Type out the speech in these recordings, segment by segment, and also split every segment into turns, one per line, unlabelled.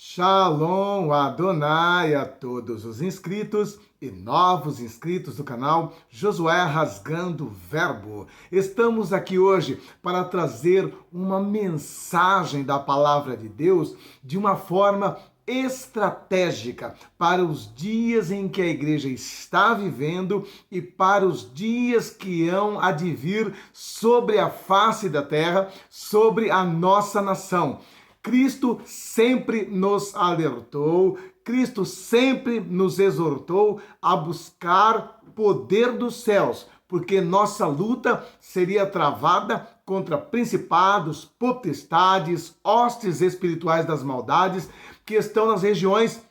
Shalom Adonai a todos os inscritos e novos inscritos do canal Josué Rasgando o Verbo. Estamos aqui hoje para trazer uma mensagem da palavra de Deus de uma forma estratégica para os dias em que a igreja está vivendo e para os dias que hão há de vir sobre a face da terra, sobre a nossa nação. Cristo sempre nos alertou, Cristo sempre nos exortou a buscar poder dos céus, porque nossa luta seria travada contra principados, potestades, hostes espirituais das maldades que estão nas regiões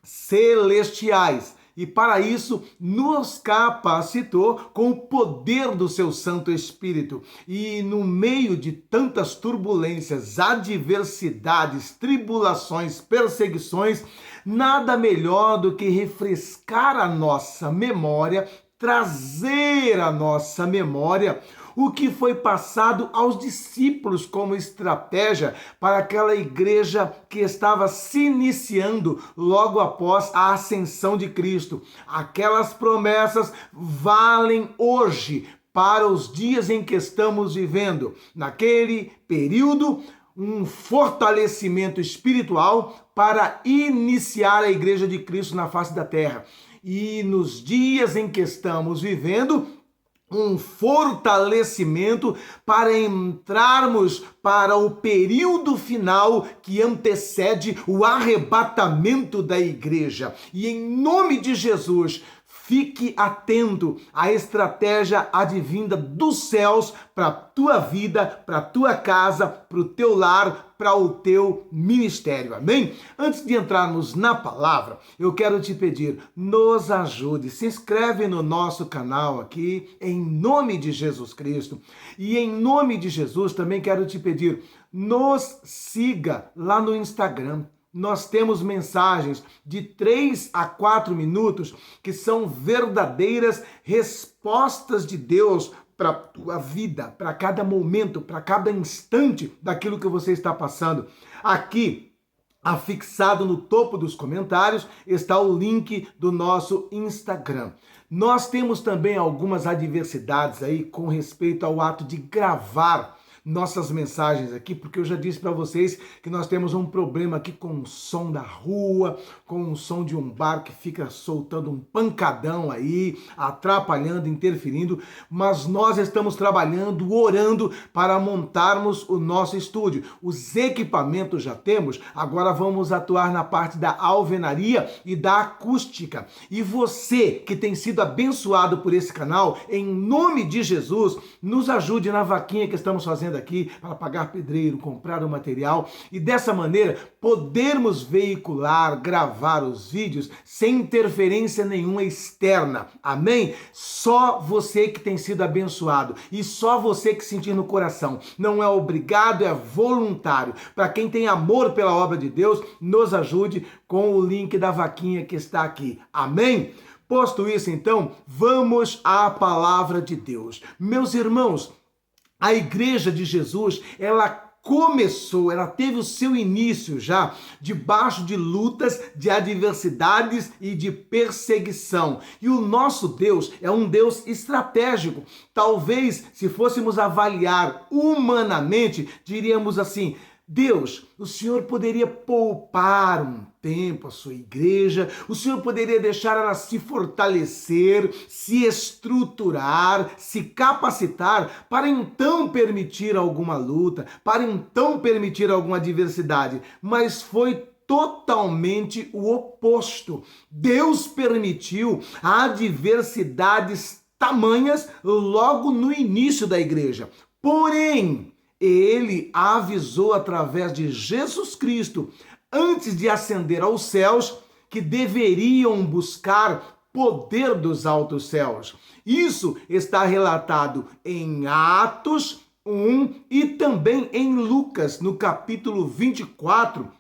celestiais. E para isso nos capacitou com o poder do seu Santo Espírito. E no meio de tantas turbulências, adversidades, tribulações, perseguições, nada melhor do que refrescar a nossa memória, trazer à nossa memória o que foi passado aos discípulos como estratégia para aquela igreja que estava se iniciando logo após a ascensão de Cristo. Aquelas promessas valem hoje para os dias em que estamos vivendo. Naquele período, um fortalecimento espiritual para iniciar a igreja de Cristo na face da terra. E nos dias em que estamos vivendo, um fortalecimento para entrarmos para o período final que antecede o arrebatamento da igreja. E em nome de Jesus, fique atento à estratégia advinda dos céus para a tua vida, para a tua casa, para o teu lar, para o teu ministério. Amém? Antes de entrarmos na palavra, eu quero te pedir, nos ajude, se inscreve no nosso canal aqui, em nome de Jesus Cristo. E em nome de Jesus também quero te pedir, nos siga lá no Instagram. Nós temos mensagens de 3 a 4 minutos que são verdadeiras respostas de Deus para a tua vida, para cada momento, para cada instante daquilo que você está passando. Aqui, afixado no topo dos comentários, está o link do nosso Instagram. Nós temos também algumas adversidades aí com respeito ao ato de gravar nossas mensagens aqui, porque eu já disse para vocês que nós temos um problema aqui com o som da rua, com o som de um bar que fica soltando um pancadão aí, atrapalhando, interferindo, mas nós estamos trabalhando, orando para montarmos o nosso estúdio. Os equipamentos já temos, agora vamos atuar na parte da alvenaria e da acústica. E você que tem sido abençoado por esse canal, em nome de Jesus, nos ajude na vaquinha que estamos fazendo aqui para pagar pedreiro, comprar o material e dessa maneira podermos veicular, gravar os vídeos sem interferência nenhuma externa. Amém? Só você que tem sido abençoado e só você que sentir no coração. Não é obrigado, é voluntário. Para quem tem amor pela obra de Deus, nos ajude com o link da vaquinha que está aqui. Amém? Posto isso, então, vamos à palavra de Deus. Meus irmãos, a igreja de Jesus, ela teve o seu início já debaixo de lutas, de adversidades e de perseguição. E o nosso Deus é um Deus estratégico. Talvez, se fôssemos avaliar humanamente, diríamos assim: Deus, o Senhor poderia poupar um tempo a sua igreja, o Senhor poderia deixar ela se fortalecer, se estruturar, se capacitar para então permitir alguma luta, para então permitir alguma adversidade, mas foi totalmente o oposto. Deus permitiu adversidades tamanhas logo no início da igreja. Porém, ele avisou através de Jesus Cristo, antes de ascender aos céus, que deveriam buscar poder dos altos céus. Isso está relatado em Atos 1 e também em Lucas, no capítulo 24,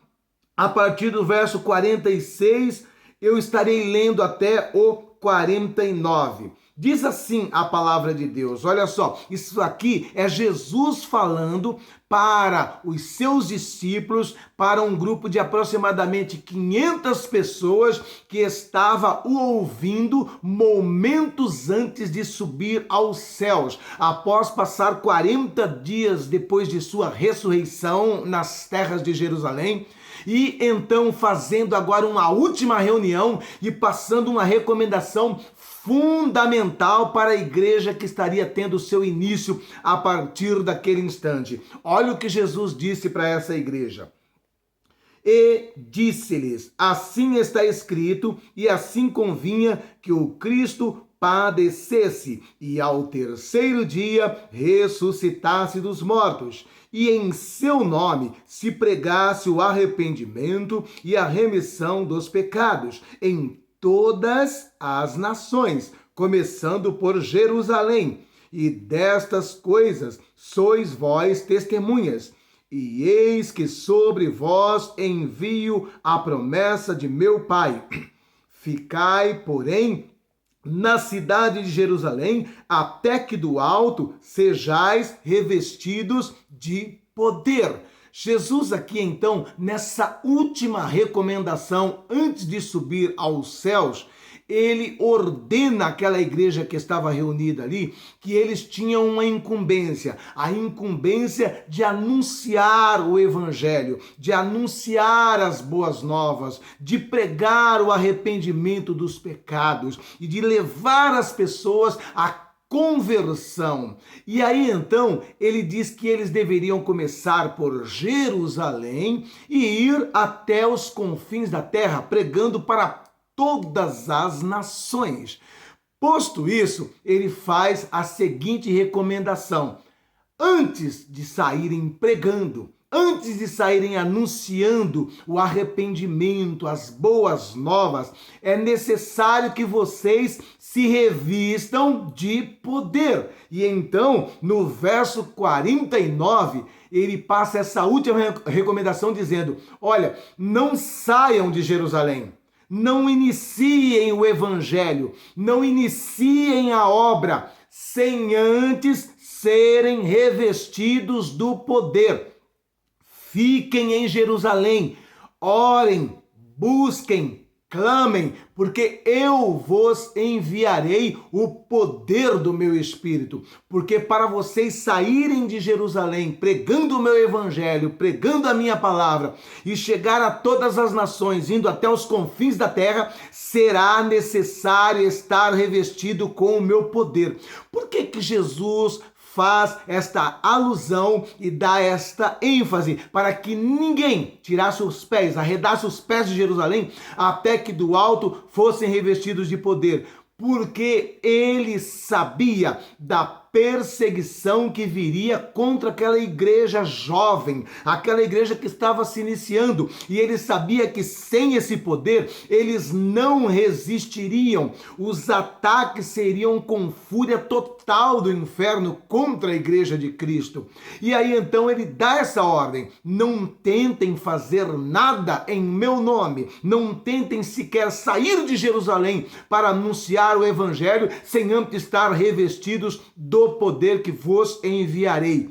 a partir do verso 46, eu estarei lendo até o 49. Diz assim a palavra de Deus, olha só, isso aqui é Jesus falando para os seus discípulos, para um grupo de aproximadamente 500 pessoas que estava o ouvindo momentos antes de subir aos céus, após passar 40 dias depois de sua ressurreição nas terras de Jerusalém. E então fazendo agora uma última reunião e passando uma recomendação fundamental para a igreja que estaria tendo seu início a partir daquele instante. Olha o que Jesus disse para essa igreja. E disse-lhes, assim está escrito, e assim convinha que o Cristo padecesse e ao terceiro dia ressuscitasse dos mortos, e em seu nome se pregasse o arrependimento e a remissão dos pecados em todas as nações, começando por Jerusalém. E destas coisas sois vós testemunhas. E eis que sobre vós envio a promessa de meu Pai. Ficai, porém, na cidade de Jerusalém, até que do alto sejais revestidos de poder. Jesus aqui, então, nessa última recomendação, antes de subir aos céus, ele ordena àquela igreja que estava reunida ali que eles tinham uma incumbência, a incumbência de anunciar o evangelho, de anunciar as boas novas, de pregar o arrependimento dos pecados e de levar as pessoas a conversão. E aí então ele diz que eles deveriam começar por Jerusalém e ir até os confins da terra, pregando para todas as nações. Posto isso, ele faz a seguinte recomendação: antes de saírem pregando, antes de saírem anunciando o arrependimento, as boas novas, é necessário que vocês se revistam de poder. E então, no verso 49, ele passa essa última recomendação dizendo: olha, não saiam de Jerusalém, não iniciem o evangelho, não iniciem a obra, sem antes serem revestidos do poder. Fiquem em Jerusalém, orem, busquem, clamem, porque eu vos enviarei o poder do meu Espírito. Porque para vocês saírem de Jerusalém, pregando o meu evangelho, pregando a minha palavra, e chegar a todas as nações, indo até os confins da terra, será necessário estar revestido com o meu poder. Por que Jesus faz esta alusão e dá esta ênfase para que ninguém tirasse os pés, arredasse os pés de Jerusalém até que do alto fossem revestidos de poder? Porque ele sabia da perseguição que viria contra aquela igreja jovem, aquela igreja que estava se iniciando, e ele sabia que sem esse poder eles não resistiriam. Os ataques seriam com fúria total do inferno contra a igreja de Cristo. E aí então ele dá essa ordem: não tentem fazer nada em meu nome, não tentem sequer sair de Jerusalém para anunciar o evangelho sem antes estar revestidos do poder que vos enviarei.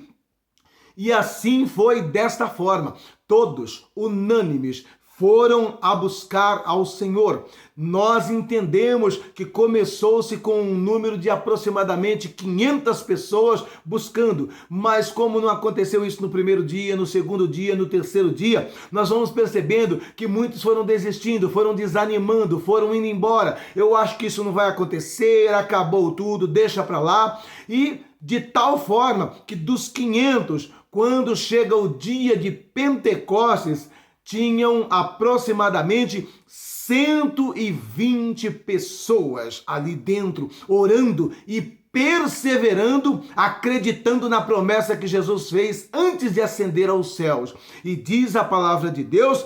E assim foi desta forma. Todos, unânimes, foram a buscar ao Senhor. Nós entendemos que começou-se com um número de aproximadamente 500 pessoas buscando, mas como não aconteceu isso no primeiro dia, no segundo dia, no terceiro dia, nós vamos percebendo que muitos foram desistindo, foram desanimando, foram indo embora. Eu acho que isso não vai acontecer, acabou tudo, deixa para lá. E de tal forma que dos 500, quando chega o dia de Pentecostes, tinham aproximadamente 120 pessoas ali dentro, orando e perseverando, acreditando na promessa que Jesus fez antes de ascender aos céus. E diz a palavra de Deus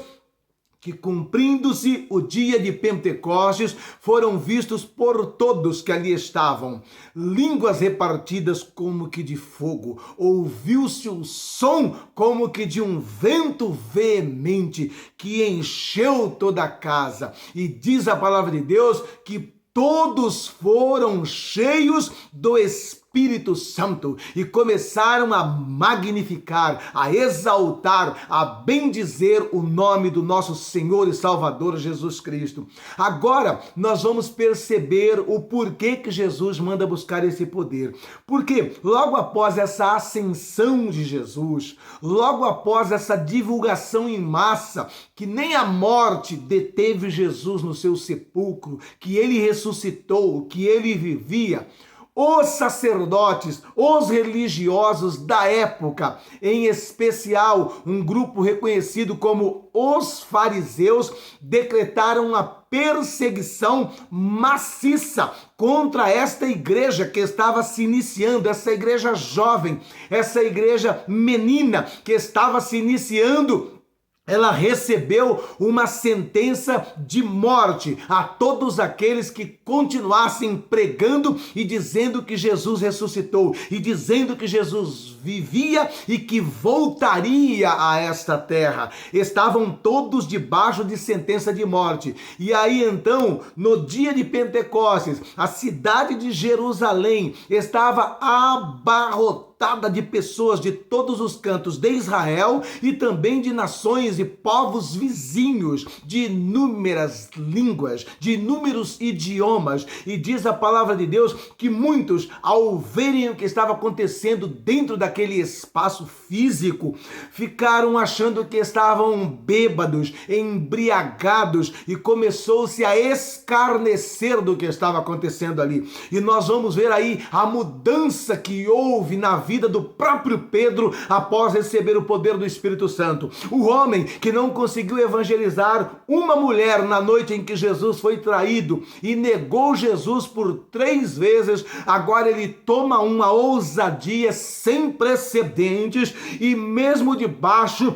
que, cumprindo-se o dia de Pentecostes, foram vistos por todos que ali estavam línguas repartidas como que de fogo, ouviu-se o som como que de um vento veemente que encheu toda a casa. E diz a palavra de Deus que todos foram cheios do Espírito Santo e começaram a magnificar, a exaltar, a bendizer o nome do nosso Senhor e Salvador Jesus Cristo. Agora nós vamos perceber o porquê que Jesus manda buscar esse poder. Porque logo após essa ascensão de Jesus, logo após essa divulgação em massa, que nem a morte deteve Jesus no seu sepulcro, que ele ressuscitou, que ele vivia, os sacerdotes, os religiosos da época, em especial um grupo reconhecido como os fariseus, decretaram uma perseguição maciça contra esta igreja que estava se iniciando, essa igreja jovem, essa igreja menina que estava se iniciando. Ela recebeu uma sentença de morte a todos aqueles que continuassem pregando e dizendo que Jesus ressuscitou, e dizendo que Jesus vivia e que voltaria a esta terra. Estavam todos debaixo de sentença de morte. E aí então, no dia de Pentecostes, a cidade de Jerusalém estava abarrotada de pessoas de todos os cantos de Israel e também de nações e povos vizinhos, de inúmeras línguas, de inúmeros idiomas. E diz a palavra de Deus que muitos, ao verem o que estava acontecendo dentro daquele espaço físico, ficaram achando que estavam bêbados, embriagados, e começou-se a escarnecer do que estava acontecendo ali. E nós vamos ver aí a mudança que houve na vida do próprio Pedro após receber o poder do Espírito Santo. O homem que não conseguiu evangelizar uma mulher na noite em que Jesus foi traído e negou Jesus por 3 vezes, agora ele toma uma ousadia sem precedentes e mesmo debaixo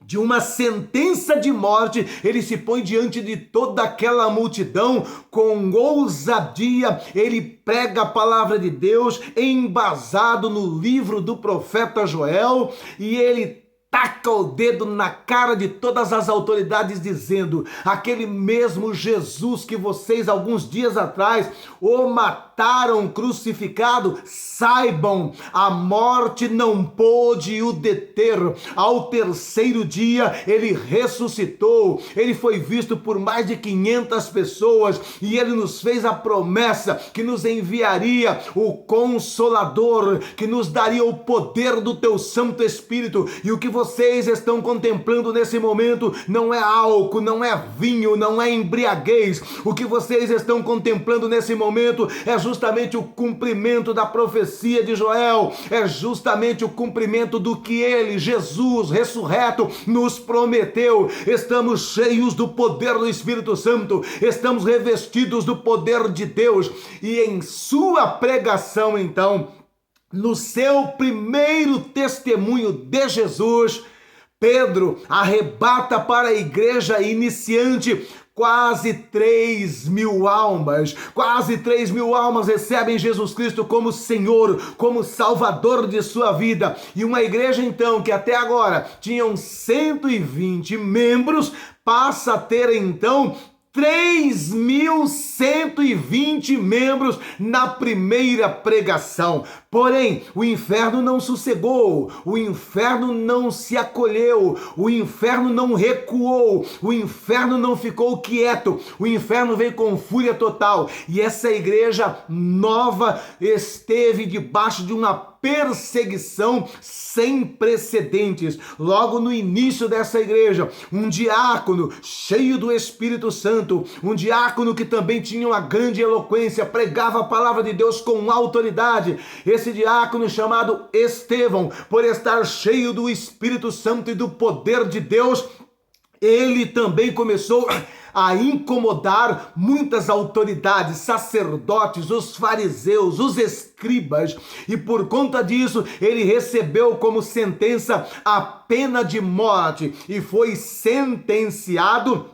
de uma sentença de morte, ele se põe diante de toda aquela multidão com ousadia. Ele prega a palavra de Deus embasado no livro do profeta Joel e ele taca o dedo na cara de todas as autoridades dizendo: aquele mesmo Jesus que vocês alguns dias atrás o mataram crucificado, saibam, a morte não pôde o deter. Ao 3º dia ele ressuscitou, ele foi visto por mais de 500 pessoas e ele nos fez a promessa que nos enviaria o Consolador, que nos daria o poder do teu Santo Espírito. E o que vocês estão contemplando nesse momento não é álcool, não é vinho, não é embriaguez. O que vocês estão contemplando nesse momento é justamente o cumprimento da profecia de Joel, é justamente o cumprimento do que ele, Jesus, ressurreto, nos prometeu. Estamos cheios do poder do Espírito Santo, estamos revestidos do poder de Deus, e em sua pregação, então, no seu primeiro testemunho de Jesus, Pedro arrebata para a igreja iniciante quase 3.000 almas. Quase 3.000 almas recebem Jesus Cristo como Senhor, como Salvador de sua vida. E uma igreja, então, que até agora tinham 120 membros, passa a ter, então, 3.120 membros na primeira pregação. Porém, o inferno não sossegou, o inferno não se acolheu, o inferno não recuou, o inferno não ficou quieto, o inferno veio com fúria total. E essa igreja nova esteve debaixo de uma perseguição sem precedentes. Logo no início dessa igreja, um diácono cheio do Espírito Santo, um diácono que também tinha uma grande eloquência, pregava a palavra de Deus com autoridade. Esse diácono, chamado Estevão, por estar cheio do Espírito Santo e do poder de Deus, ele também começou a incomodar muitas autoridades, sacerdotes, os fariseus, os escribas, e por conta disso ele recebeu como sentença a pena de morte e foi sentenciado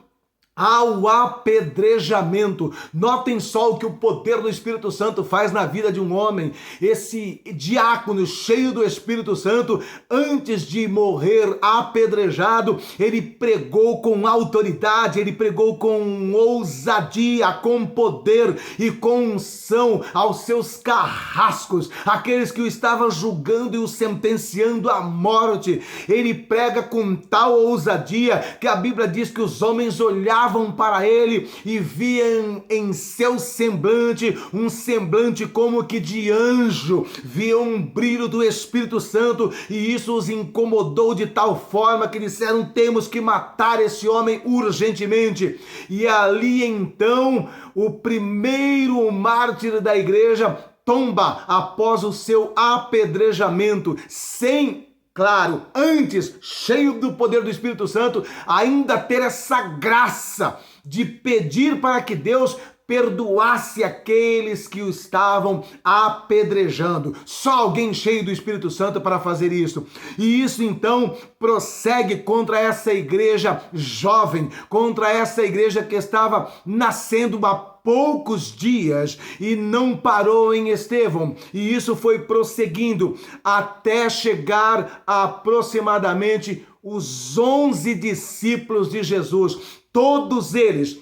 ao apedrejamento. Notem só o que o poder do Espírito Santo faz na vida de um homem. Esse diácono cheio do Espírito Santo, antes de morrer apedrejado, ele pregou com autoridade, ele pregou com ousadia, com poder e com unção aos seus carrascos, aqueles que o estavam julgando e o sentenciando à morte. Ele prega com tal ousadia que a Bíblia diz que os homens olhavam para ele e viam em seu semblante um semblante como que de anjo, viam um brilho do Espírito Santo, e isso os incomodou de tal forma que disseram: temos que matar esse homem urgentemente. E ali então o primeiro mártir da igreja tomba após o seu apedrejamento, sem, claro, antes, cheio do poder do Espírito Santo, ainda ter essa graça de pedir para que Deus perdoasse aqueles que o estavam apedrejando. Só alguém cheio do Espírito Santo para fazer isso. E isso então prossegue contra essa igreja jovem, contra essa igreja que estava nascendo há poucos dias e não parou em Estevão. E isso foi prosseguindo até chegar a aproximadamente os 11 discípulos de Jesus. Todos eles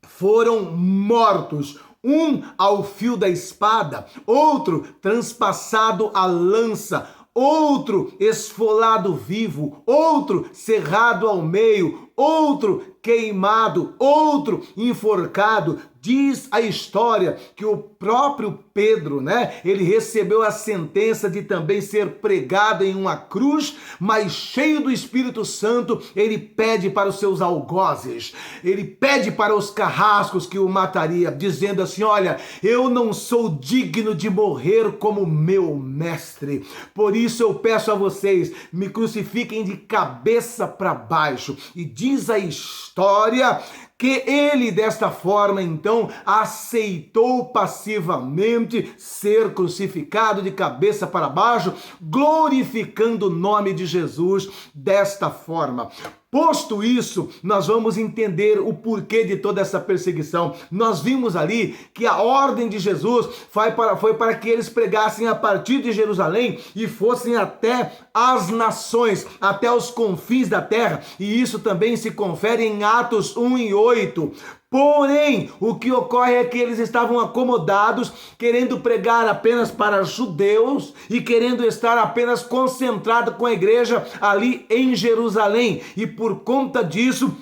foram mortos, um ao fio da espada, outro transpassado à lança, outro esfolado vivo, outro cerrado ao meio, outro queimado, outro enforcado. Diz a história que o próprio Pedro, ele recebeu a sentença de também ser pregado em uma cruz, mas cheio do Espírito Santo, ele pede para os seus algozes, ele pede para os carrascos que o mataria, dizendo assim: olha, eu não sou digno de morrer como meu mestre, por isso eu peço a vocês, me crucifiquem de cabeça para baixo. E diz a história que ele, desta forma, então, aceitou passivamente ser crucificado de cabeça para baixo, glorificando o nome de Jesus desta forma. Posto isso, nós vamos entender o porquê de toda essa perseguição. Nós vimos ali que a ordem de Jesus foi para que eles pregassem a partir de Jerusalém e fossem até as nações, até os confins da terra. E isso também se confere em Atos 1:8. Porém, o que ocorre é que eles estavam acomodados, querendo pregar apenas para judeus e querendo estar apenas concentrado com a igreja ali em Jerusalém. E por conta disso,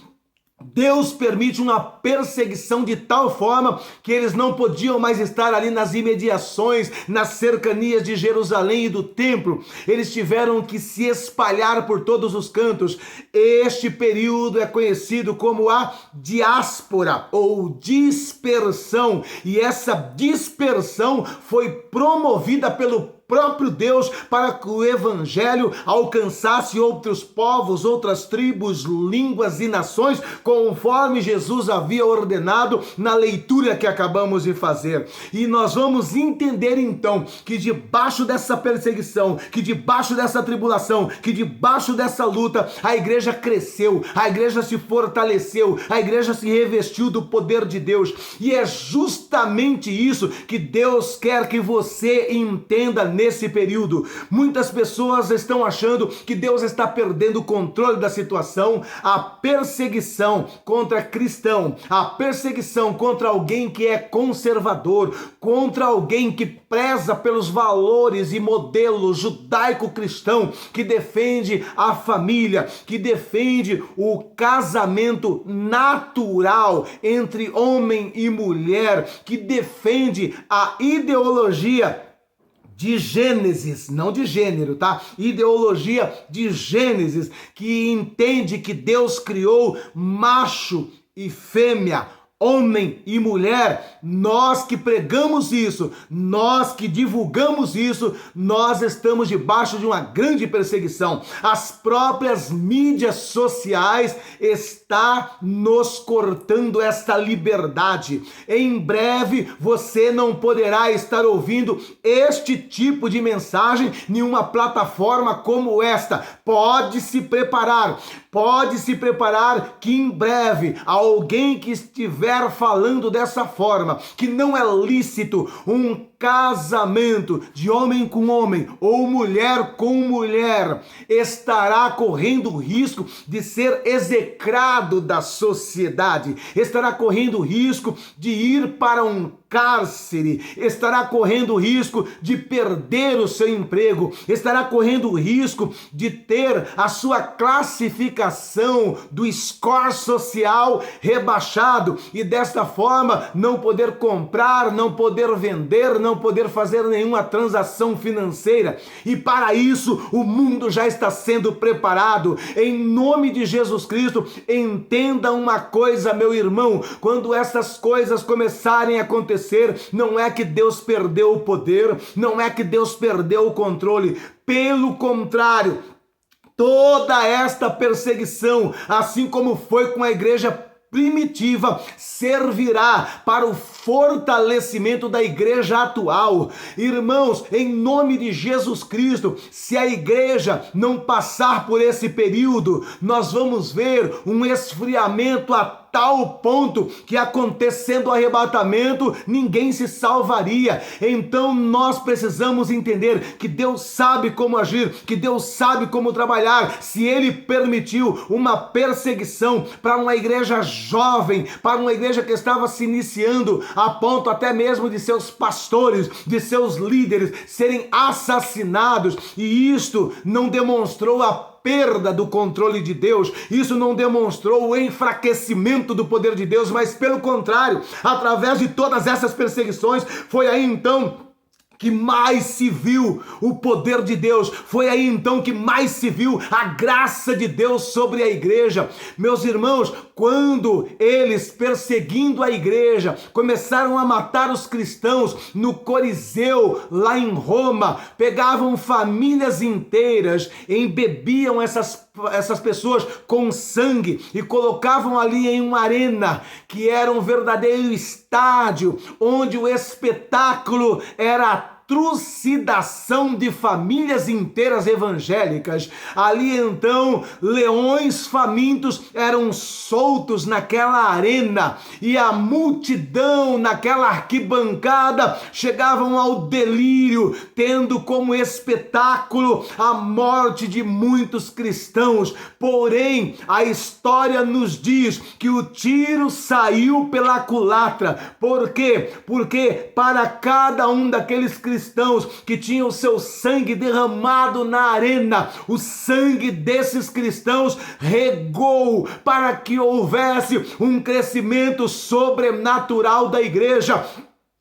Deus permite uma perseguição de tal forma que eles não podiam mais estar ali nas imediações, nas cercanias de Jerusalém e do templo. Eles tiveram que se espalhar por todos os cantos. Este período é conhecido como a diáspora ou dispersão. E essa dispersão foi promovida pelo próprio Deus para que o evangelho alcançasse outros povos, outras tribos, línguas e nações, conforme Jesus havia ordenado na leitura que acabamos de fazer. E nós vamos entender então que debaixo dessa perseguição, que debaixo dessa tribulação, que debaixo dessa luta, a igreja cresceu, a igreja se fortaleceu, a igreja se revestiu do poder de Deus. E é justamente isso que Deus quer que você entenda nesse período. Muitas pessoas estão achando que Deus está perdendo o controle da situação. A perseguição contra cristão, a perseguição contra alguém que é conservador, contra alguém que preza pelos valores e modelos judaico-cristão, que defende a família, que defende o casamento natural entre homem e mulher, que defende a ideologia de Gênesis, não de gênero, tá? Ideologia de Gênesis, que entende que Deus criou macho e fêmea, homem e mulher. Nós que pregamos isso, nós que divulgamos isso, nós estamos debaixo de uma grande perseguição. As próprias mídias sociais estão nos cortando esta liberdade. Em breve você não poderá estar ouvindo este tipo de mensagem em uma plataforma como esta. Pode se preparar, Pode se preparar que em breve alguém que estiver falando dessa forma, que não é lícito um casamento de homem com homem ou mulher com mulher, estará correndo o risco de ser execrado da sociedade, estará correndo o risco de ir para um cárcere, estará correndo o risco de perder o seu emprego, estará correndo o risco de ter a sua classificação do score social rebaixado e desta forma não poder comprar, não poder vender, não poder fazer nenhuma transação financeira. E para isso o mundo já está sendo preparado. Em nome de Jesus Cristo, entenda uma coisa, meu irmão, quando essas coisas começarem a acontecer, não é que Deus perdeu o poder, não é que Deus perdeu o controle, pelo contrário, toda esta perseguição, assim como foi com a igreja primitiva, servirá para o fortalecimento da igreja atual. Irmãos, em nome de Jesus Cristo, se a igreja não passar por esse período, nós vamos ver um esfriamento a tal ponto que, acontecendo o arrebatamento, ninguém se salvaria. Então nós precisamos entender que Deus sabe como agir, que Deus sabe como trabalhar. Se Ele permitiu uma perseguição para uma igreja jovem, para uma igreja que estava se iniciando, a ponto até mesmo de seus pastores, de seus líderes serem assassinados, e isto não demonstrou a perda do controle de Deus, isso não demonstrou o enfraquecimento do poder de Deus, mas pelo contrário, através de todas essas perseguições, foi aí então que mais se viu o poder de Deus, foi aí então que mais se viu a graça de Deus sobre a igreja. Meus irmãos, quando eles, perseguindo a igreja, começaram a matar os cristãos no Coliseu, lá em Roma, pegavam famílias inteiras, embebiam essas pessoas com sangue e colocavam ali em uma arena, que era um verdadeiro estádio, onde o espetáculo era a trucidação de famílias inteiras evangélicas. Ali então, leões famintos eram soltos naquela arena e a multidão naquela arquibancada chegavam ao delírio, tendo como espetáculo a morte de muitos cristãos. Porém, a história nos diz que o tiro saiu pela culatra. Por quê? Porque para cada um daqueles cristãos que tinham seu sangue derramado na arena, o sangue desses cristãos regou para que houvesse um crescimento sobrenatural da igreja.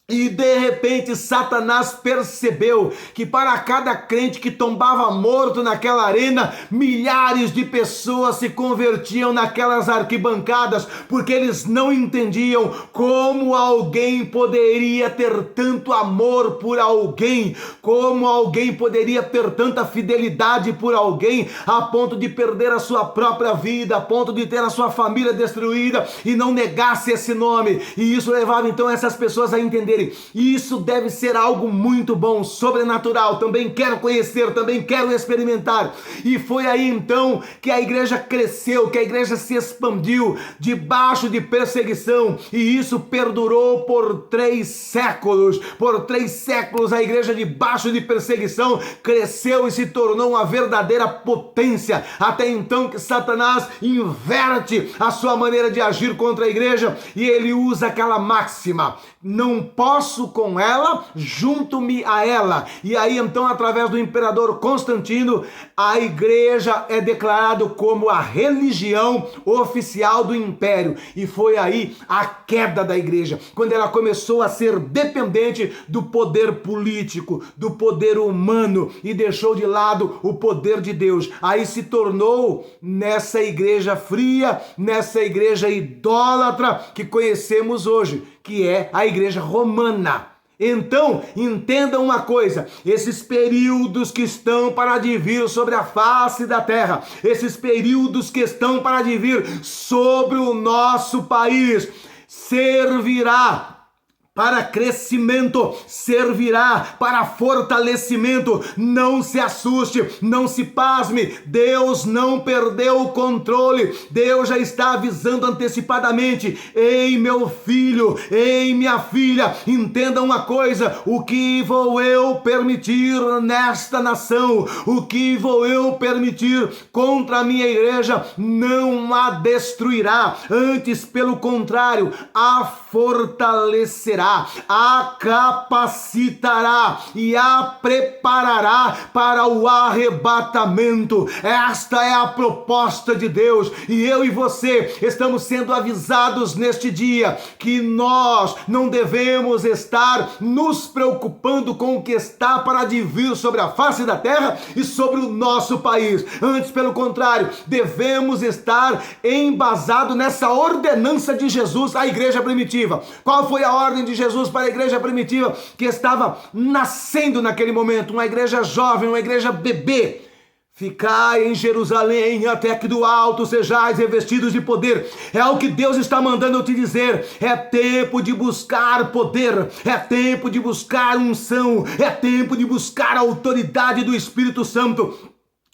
E de repente Satanás percebeu que para cada crente que tombava morto naquela arena, milhares de pessoas se convertiam naquelas arquibancadas, porque eles não entendiam como alguém poderia ter tanto amor por alguém, como alguém poderia ter tanta fidelidade por alguém, a ponto de perder a sua própria vida, a ponto de ter a sua família destruída e não negasse esse nome. E isso levava então essas pessoas a entenderem: isso deve ser algo muito bom, sobrenatural, também quero conhecer, também quero experimentar. E foi aí então que a igreja cresceu, que a igreja se expandiu debaixo de perseguição, e isso perdurou por 3 séculos. Por 3 séculos a igreja, debaixo de perseguição, cresceu e se tornou uma verdadeira potência, até então que Satanás inverte a sua maneira de agir contra a igreja, e ele usa aquela máxima: não posso com ela, junto-me a ela. E aí então, através do imperador Constantino, a igreja é declarada como a religião oficial do império. E foi aí a queda da igreja, quando ela começou a ser dependente do poder político, do poder humano, e deixou de lado o poder de Deus. Aí se tornou nessa igreja fria, nessa igreja idólatra que conhecemos hoje, que é a igreja romana. Então, entendam uma coisa: esses períodos que estão para vir sobre a face da terra, esses períodos que estão para vir sobre o nosso país, servirá para crescimento, servirá para fortalecimento. Não se assuste, não se pasme, Deus não perdeu o controle. Deus já está avisando antecipadamente: ei, meu filho, ei, minha filha, entenda uma coisa: o que vou eu permitir nesta nação, o que vou eu permitir contra a minha igreja, não a destruirá, antes, pelo contrário, a fortalecerá, a capacitará e a preparará para o arrebatamento. Esta é a proposta de Deus, e eu e você estamos sendo avisados neste dia que nós não devemos estar nos preocupando com o que está para advir sobre a face da terra e sobre o nosso país. Antes, pelo contrário, devemos estar embasados nessa ordenança de Jesus à igreja primitiva. Qual foi a ordem de Jesus para a igreja primitiva que estava nascendo naquele momento? Uma igreja jovem, uma igreja bebê. Ficai em Jerusalém até que do alto sejais revestidos de poder. É o que Deus está mandando eu te dizer. É tempo de buscar poder, é tempo de buscar unção, é tempo de buscar a autoridade do Espírito Santo.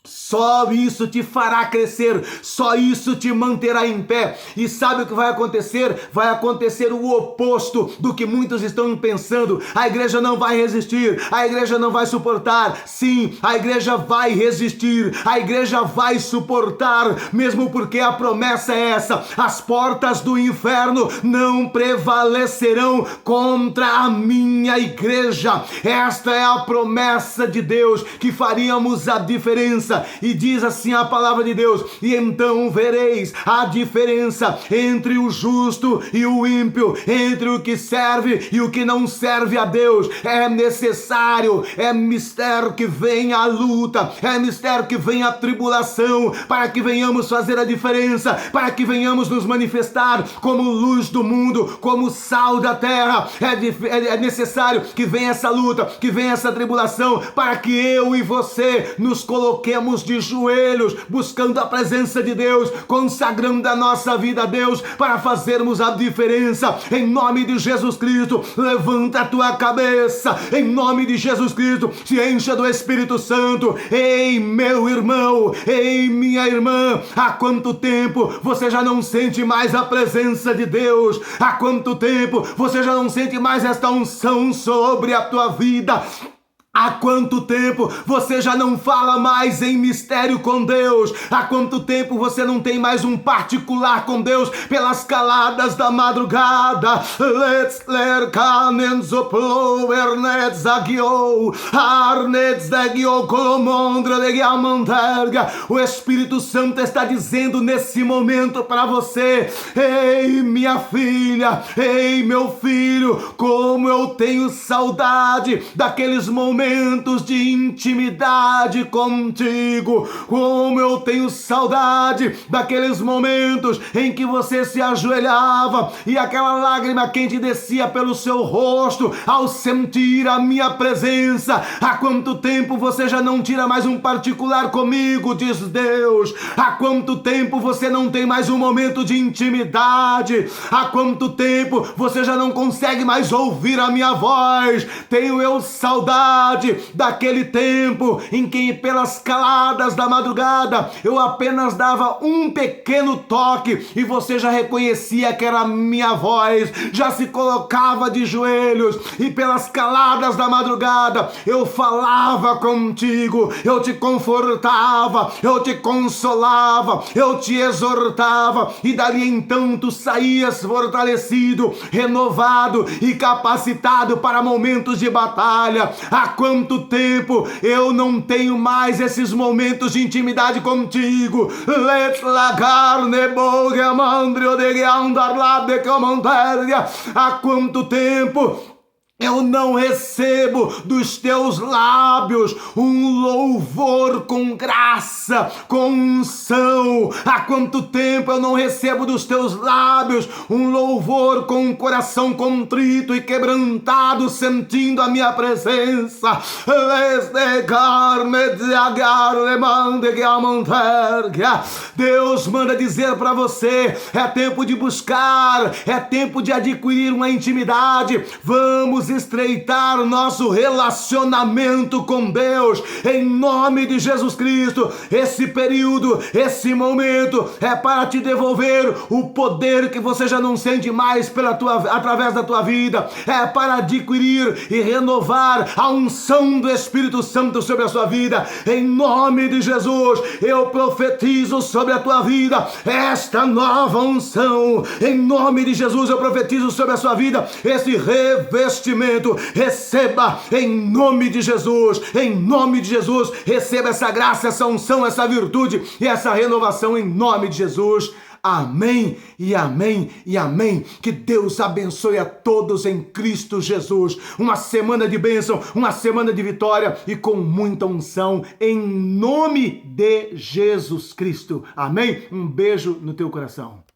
Só isso te fará crescer, só isso te manterá em pé. E sabe o que vai acontecer? Vai acontecer o oposto do que muitos estão pensando. A igreja não vai resistir, a igreja não vai suportar. Sim, a igreja vai resistir, a igreja vai suportar, mesmo porque a promessa é essa: as portas do inferno não prevalecerão contra a minha igreja. Esta é a promessa de Deus, que faríamos a diferença. E diz assim a palavra de Deus: e então vereis a diferença entre o justo e o ímpio, entre o que serve e o que não serve a Deus. É necessário, é mistério que venha a luta, é mistério que venha a tribulação, para que venhamos fazer a diferença, para que venhamos nos manifestar como luz do mundo, como sal da terra. É necessário que venha essa luta, que venha essa tribulação, para que eu e você nos coloquemos de joelhos, buscando a presença de Deus, consagrando a nossa vida a Deus, para fazermos a diferença. Em nome de Jesus Cristo, levanta a tua cabeça, em nome de Jesus Cristo, se encha do Espírito Santo. Ei, meu irmão, ei, minha irmã, há quanto tempo você já não sente mais a presença de Deus? Há quanto tempo você já não sente mais esta unção sobre a tua vida? Há quanto tempo você já não fala mais em mistério com Deus? Há quanto tempo você não tem mais um particular com Deus pelas caladas da madrugada? O Espírito Santo está dizendo nesse momento para você: ei, minha filha, ei, meu filho, como eu tenho saudade daqueles momentos de intimidade contigo, como eu tenho saudade daqueles momentos em que você se ajoelhava e aquela lágrima quente descia pelo seu rosto ao sentir a minha presença. Há quanto tempo você já não tira mais um particular comigo, diz Deus? Há quanto tempo você não tem mais um momento de intimidade? Há quanto tempo você já não consegue mais ouvir a minha voz? Tenho eu saudade daquele tempo em que, pelas caladas da madrugada, eu apenas dava um pequeno toque e você já reconhecia que era a minha voz, já se colocava de joelhos, e pelas caladas da madrugada eu falava contigo, eu te confortava, eu te consolava, eu te exortava, e dali então tu saías fortalecido, renovado e capacitado para momentos de batalha. Há quanto tempo eu não tenho mais esses momentos de intimidade contigo? Há quanto tempo Eu não recebo dos teus lábios um louvor com graça, com unção. Há quanto tempo eu não recebo dos teus lábios um louvor com um coração contrito e quebrantado, sentindo a minha presença. Deus manda dizer para você, é tempo de buscar, é tempo de adquirir uma intimidade. Vamos estreitar nosso relacionamento com Deus, em nome de Jesus Cristo. Esse período, esse momento é para te devolver o poder que você já não sente mais através da tua vida, é para adquirir e renovar a unção do Espírito Santo sobre a sua vida. Em nome de Jesus, eu profetizo sobre a tua vida esta nova unção. Em nome de Jesus, eu profetizo sobre a sua vida esse revestimento. Receba em nome de Jesus, em nome de Jesus, receba essa graça, essa unção, essa virtude e essa renovação em nome de Jesus. Amém e amém e amém. Que Deus abençoe a todos em Cristo Jesus. Uma semana de bênção, uma semana de vitória e com muita unção em nome de Jesus Cristo. Amém? Um beijo no teu coração.